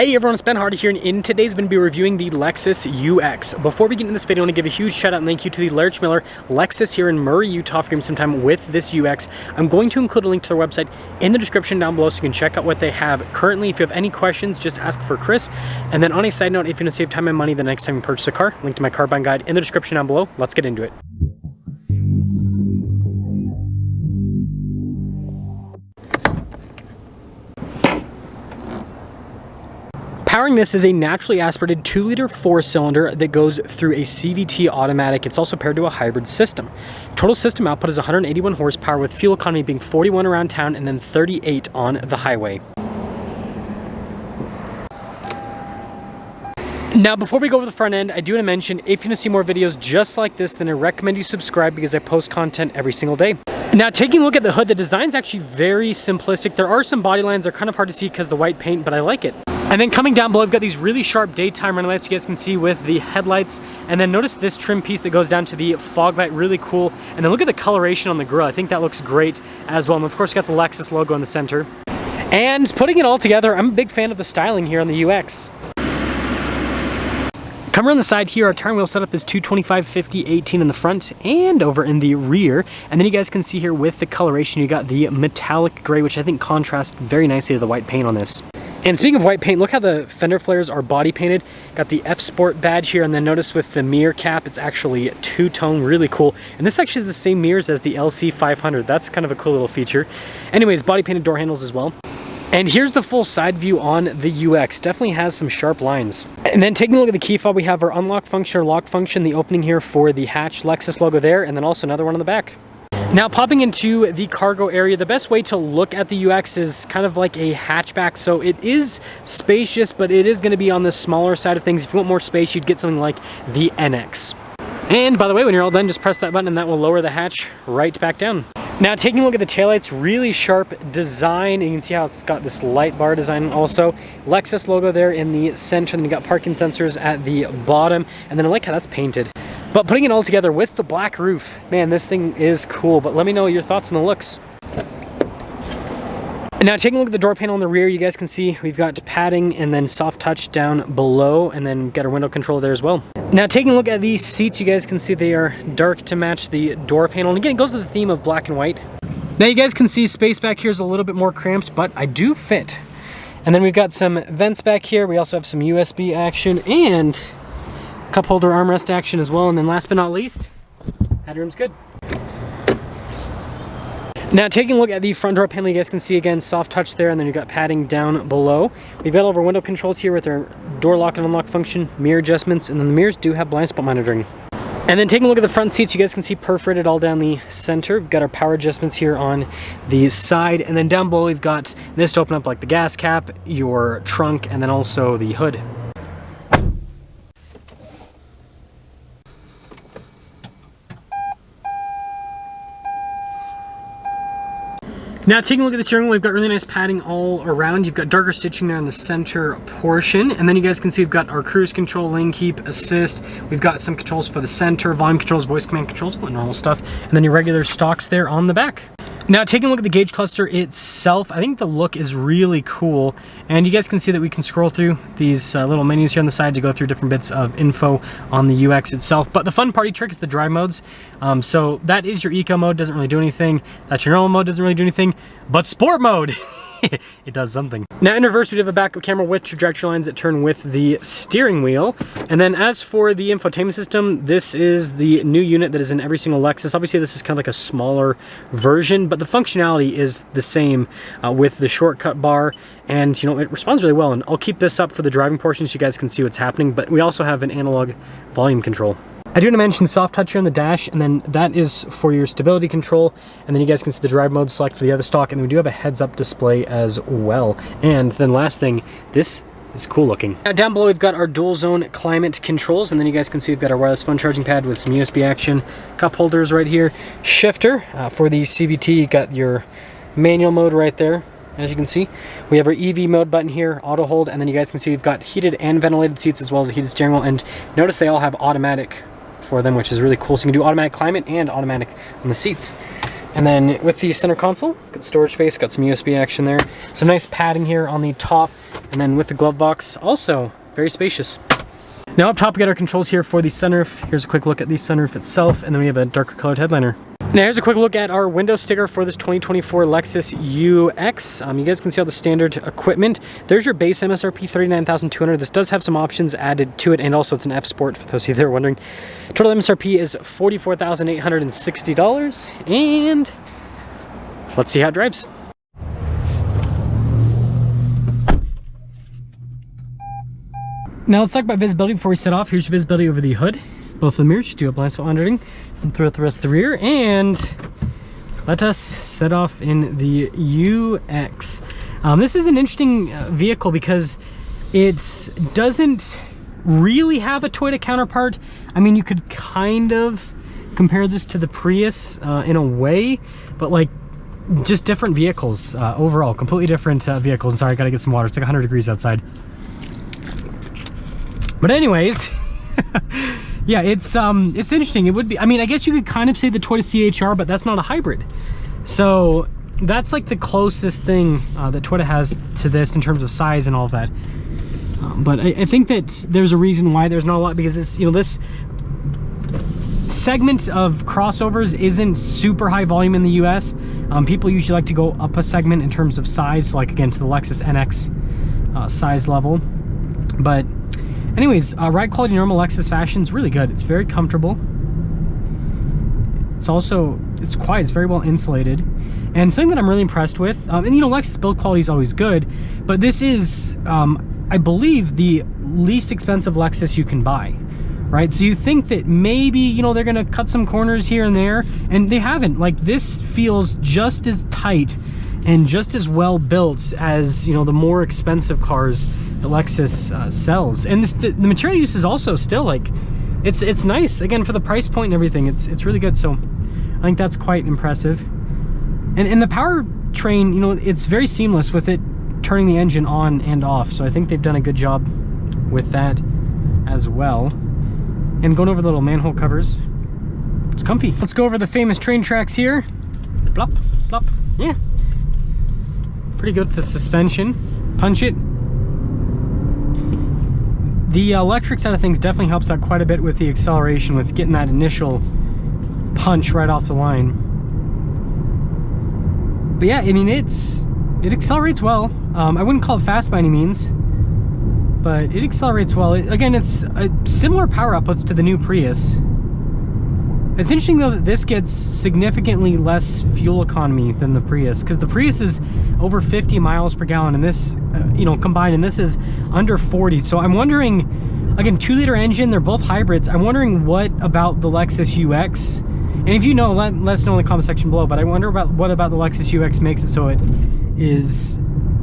Hey everyone, it's Ben Hardy here, and in today's video, we'll be reviewing the Lexus UX. Before we get into this video, I want to give a huge shout out and thank you to the Larch Miller Lexus here in Murray, Utah for giving some time with this UX. I'm going to include a link to their website in the description down below so you can check out what they have currently. If you have any questions, just ask for Chris. And then on a side note, if you want to save time and money the next time you purchase a car, link to my car buying guide in the description down below. Let's get into it. Powering this is a naturally aspirated 2-liter 4-cylinder that goes through a CVT automatic. It's also paired to a hybrid system. Total system output is 181 horsepower with fuel economy being 41 around town and then 38 on the highway. Now, before we go over the front end, I do want to mention, if you want to see more videos just like this, then I recommend you subscribe because I post content every single day. Now, taking a look at the hood, the design is actually very simplistic. There are some body lines that are kind of hard to see because of the white paint, but I like it. And then coming down below, we've got these really sharp daytime running lights you guys can see with the headlights. And then notice this trim piece that goes down to the fog light, really cool. And then look at the coloration on the grille. I think that looks great as well. And of course, you got the Lexus logo in the center. And putting it all together, I'm a big fan of the styling here on the UX. Come around the side here, our tire wheel setup is 225, 50, 18 in the front and over in the rear. And then you guys can see here with the coloration, you got the metallic gray, which I think contrasts very nicely to the white paint on this. And speaking of white paint, look how the fender flares are body painted. Got the F Sport badge here, and then notice with the mirror cap, it's actually two-tone, really cool. And this actually is the same mirrors as the LC 500. That's kind of a cool little feature. Anyways, body painted door handles as well. And here's the full side view on the UX. Definitely has some sharp lines. And then taking a look at the key fob, we have our unlock function or lock function, the opening here for the hatch Lexus logo there, and then also another one on the back. Now, popping into the cargo area, the best way to look at the UX is kind of like a hatchback. So it is spacious, but it is going to be on the smaller side of things. If you want more space, you'd get something like the NX. And by the way, when you're all done, just press that button and that will lower the hatch right back down. Now, taking a look at the taillights, really sharp design. You can see how it's got this light bar design also. Lexus logo there in the center, and then you got parking sensors at the bottom. And then I like how that's painted. But putting it all together with the black roof, man, this thing is cool. But let me know your thoughts on the looks. Now, taking a look at the door panel in the rear, you guys can see we've got padding and then soft touch down below, and then got our window control there as well. Now, taking a look at these seats, you guys can see they are dark to match the door panel. And again, it goes to the theme of black and white. Now, you guys can see space back here is a little bit more cramped, but I do fit. And then we've got some vents back here. We also have some USB action and cup holder armrest action as well. And then last but not least, headroom's good. Now, taking a look at the front door panel, you guys can see again soft touch there, and then you've got padding down below. We've got all of our window controls here with our door lock and unlock function, mirror adjustments, and then the mirrors do have blind spot monitoring. And then taking a look at the front seats, you guys can see perforated all down the center. We've got our power adjustments here on the side, and then down below we've got this to open up like the gas cap, your trunk, and then also the hood. Now, taking a look at the steering wheel, we've got really nice padding all around. You've got darker stitching there in the center portion. And then you guys can see we've got our cruise control, lane keep, assist. We've got some controls for the center, volume controls, voice command controls, all the normal stuff. And then your regular stocks there on the back. Now, taking a look at the gauge cluster itself, I think the look is really cool. And you guys can see that we can scroll through these little menus here on the side to go through different bits of info on the UX itself. But the fun party trick is the drive modes. So that is your eco mode, doesn't really do anything. That's your normal mode, doesn't really do anything. But sport mode, it does something. Now, in reverse, we have a backup camera with trajectory lines that turn with the steering wheel. And then as for the infotainment system, this is the new unit that is in every single Lexus. Obviously, this is kind of like a smaller version, but the functionality is the same with the shortcut bar. And, you know, it responds really well. And I'll keep this up for the driving portion so you guys can see what's happening. But we also have an analog volume control. I do want to mention soft touch here on the dash, and then that is for your stability control. And then you guys can see the drive mode select for the other stock, and then we do have a heads-up display as well. And then last thing, this is cool looking. Now, down below, we've got our dual zone climate controls, and then you guys can see we've got our wireless phone charging pad with some USB action, cup holders right here, shifter for the CVT. You got your manual mode right there. As you can see, we have our EV mode button here, auto hold, and then you guys can see we've got heated and ventilated seats as well as a heated steering wheel. And notice they all have automatic for them, which is really cool. So you can do automatic climate and automatic on the seats. And then with the center console, good storage space, got some USB action there. Some nice padding here on the top. And then with the glove box, also very spacious. Now up top, we got our controls here for the sunroof. Here's a quick look at the sunroof itself, and then we have a darker colored headliner. Now here's a quick look at our window sticker for this 2024 Lexus UX. You guys can see all the standard equipment. There's your base MSRP, $39,200. This does have some options added to it, and also it's an F Sport, for those of you that are wondering. Total MSRP is $44,860, and let's see how it drives. Now let's talk about visibility before we set off. Here's your visibility over the hood. Both of the mirrors, do a blind spot monitoring, and throughout the rest of the rear, and let us set off in the UX. This is an interesting vehicle because it doesn't really have a Toyota counterpart. I mean, you could kind of compare this to the Prius in a way, but like just different vehicles overall, completely different vehicles. Sorry, I gotta get some water. It's like 100 degrees outside. But anyways, yeah, it's interesting. It would be, I mean, I guess you could kind of say the Toyota CHR, but that's not a hybrid. So that's like the closest thing that Toyota has to this in terms of size and all of that. But I think that there's a reason why there's not a lot, because it's, you know, this segment of crossovers isn't super high volume in the US. People usually like to go up a segment in terms of size, like again to the Lexus NX size level. But anyways, ride quality normal Lexus fashion is really good. It's very comfortable. It's also, it's quiet, it's very well insulated. And something that I'm really impressed with, and you know, Lexus build quality is always good, but this is, I believe, the least expensive Lexus you can buy, right? So you think that maybe, you know, they're gonna cut some corners here and there, and they haven't. Like, this feels just as tight and just as well built as, you know, the more expensive cars that Lexus sells. And this, the material use is also still like, it's nice. Again, for the price point and everything, it's really good. So I think that's quite impressive. And the powertrain, you know, it's very seamless with it turning the engine on and off. So I think they've done a good job with that as well. And going over the little manhole covers, it's comfy. Let's go over the famous train tracks here. Plop, plop, yeah. Pretty good with the suspension. Punch it. The electric side of things definitely helps out quite a bit with the acceleration, with getting that initial punch right off the line. But yeah, I mean, it accelerates well. I wouldn't call it fast by any means, but it accelerates well. Again, it's similar power outputs to the new Prius. It's interesting though that this gets significantly less fuel economy than the Prius, because the Prius is over 50 miles per gallon, and this, you know, combined, and this is under 40. So I'm wondering, again, 2-liter engine, they're both hybrids. I'm wondering what about the Lexus UX, and if you know, let us know in the comment section below. But I wonder about what about the Lexus UX makes it so it is,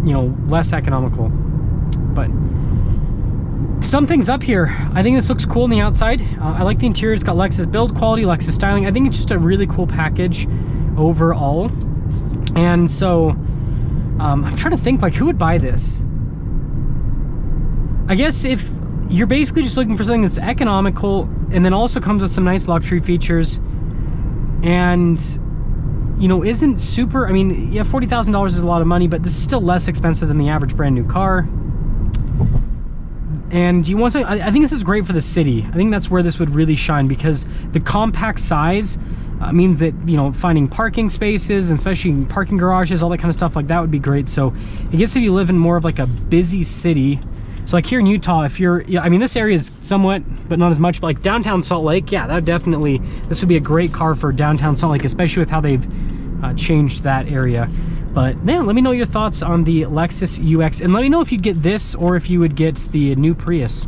you know, less economical. But some things up here. I think this looks cool on the outside. I like the interior. It's got Lexus build quality, Lexus styling. I think it's just a really cool package overall. And so I'm trying to think, like, who would buy this? I guess if you're basically just looking for something that's economical and then also comes with some nice luxury features and, you know, isn't super, I mean, yeah, $40,000 is a lot of money, but this is still less expensive than the average brand new car. And you want to, I think this is great for the city. I think that's where this would really shine, because the compact size means that, you know, finding parking spaces, and especially parking garages, all that kind of stuff like that would be great. So I guess if you live in more of like a busy city, so like here in Utah, if you're, yeah, I mean, this area is somewhat, but not as much, but like downtown Salt Lake, yeah, that would definitely, this would be a great car for downtown Salt Lake, especially with how they've changed that area. But man, let me know your thoughts on the Lexus UX, and let me know if you'd get this or if you would get the new Prius.